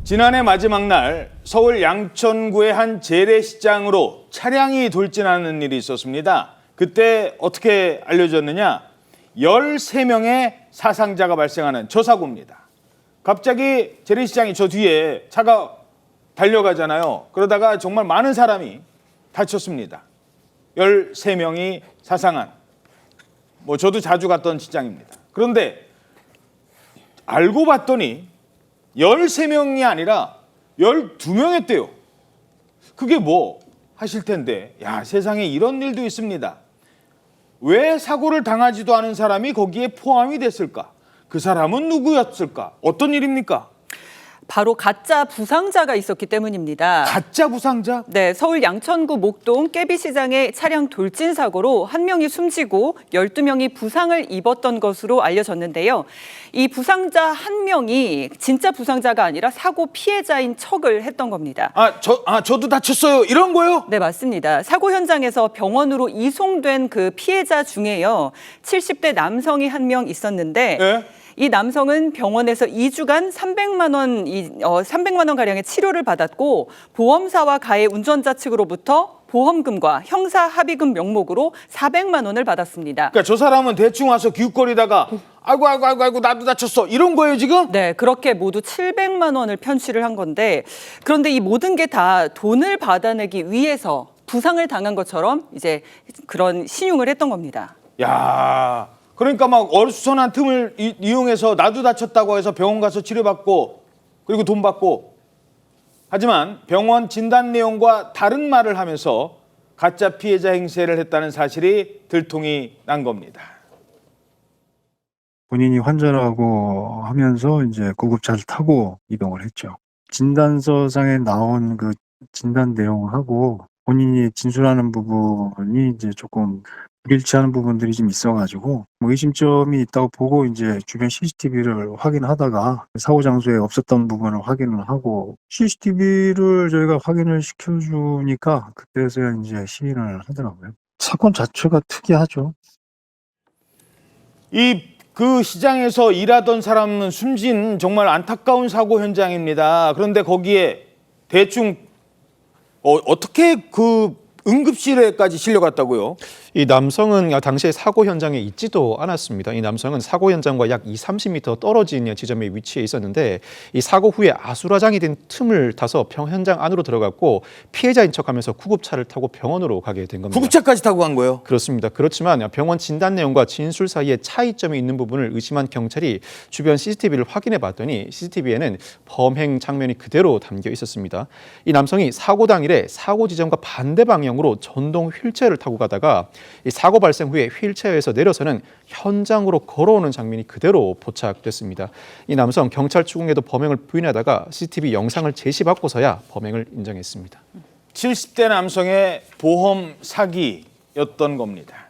지난해 마지막 날 서울 양천구의 한 재래시장으로 차량이 돌진하는 일이 있었습니다. 그때 어떻게 알려졌느냐? 13명의 사상자가 발생하는 저 사고입니다. 갑자기 재래시장이 저 뒤에 차가 달려가잖아요. 그러다가 정말 많은 사람이 다쳤습니다. 13명이 사상한, 저도 자주 갔던 시장입니다. 그런데 알고 봤더니 13명이 아니라 12명이었대요. 그게 뭐 하실 텐데, 세상에 이런 일도 있습니다. 왜 사고를 당하지도 않은 사람이 거기에 포함이 됐을까? 그 사람은 누구였을까? 어떤 일입니까? 바로 가짜 부상자가 있었기 때문입니다. 가짜 부상자? 네, 서울 양천구 목동 깨비시장의 차량 돌진 사고로 한 명이 숨지고 12명이 부상을 입었던 것으로 알려졌는데요. 이 부상자 한 명이 진짜 부상자가 아니라 사고 피해자인 척을 했던 겁니다. 저도 다쳤어요. 이런 거요? 네, 맞습니다. 사고 현장에서 병원으로 이송된 그 피해자 중에요. 70대 남성이 한 명 있었는데 네? 이 남성은 병원에서 2주간 300만 원 가량의 치료를 받았고 보험사와 가해 운전자 측으로부터 보험금과 형사 합의금 명목으로 400만 원을 받았습니다. 그러니까 저 사람은 대충 와서 기웃거리다가 아이고 나도 다쳤어 이런 거예요 지금? 네, 그렇게 모두 700만 원을 편취를 한 건데, 그런데 이 모든 게 다 돈을 받아내기 위해서 부상을 당한 것처럼 이제 그런 신용을 했던 겁니다. 야, 그러니까 막 어수선한 틈을 이용해서 나도 다쳤다고 해서 병원 가서 치료받고 그리고 돈 받고, 하지만 병원 진단 내용과 다른 말을 하면서 가짜 피해자 행세를 했다는 사실이 들통이 난 겁니다. 본인이 환자라고 하면서 이제 구급차를 타고 이동을 했죠. 진단서상에 나온 그 진단 내용하고 본인이 진술하는 부분이 이제 조금 일치하는 부분들이 좀 있어가지고 의심점이 있다고 보고 이제 주변 CCTV를 확인하다가 사고 장소에 없었던 부분을 확인을 하고 CCTV를 저희가 확인을 시켜주니까 그때서야 이제 시인을 하더라고요. 사건 자체가 특이하죠. 그 시장에서 일하던 사람은 숨진 정말 안타까운 사고 현장입니다. 그런데 거기에 대충 어떻게 그 응급실에까지 실려갔다고요? 이 남성은 당시에 사고 현장에 있지도 않았습니다. 이 남성은 사고 현장과 약 20-30m 떨어진 지점에 위치해 있었는데 이 사고 후에 아수라장이 된 틈을 타서 현장 안으로 들어갔고 피해자인 척하면서 구급차를 타고 병원으로 가게 된 겁니다. 구급차까지 타고 간 거예요? 그렇습니다. 그렇지만 병원 진단 내용과 진술 사이에 차이점이 있는 부분을 의심한 경찰이 주변 CCTV를 확인해 봤더니 CCTV에는 범행 장면이 그대로 담겨 있었습니다. 이 남성이 사고 당일에 사고 지점과 반대 방향으로 전동 휠체어를 타고 가다가 이 사고 발생 후에 휠체어에서 내려서는 현장으로 걸어오는 장면이 그대로 포착됐습니다. 이 남성 경찰 추궁에도 범행을 부인하다가 CCTV 영상을 제시받고서야 범행을 인정했습니다. 70대 남성의 보험 사기였던 겁니다.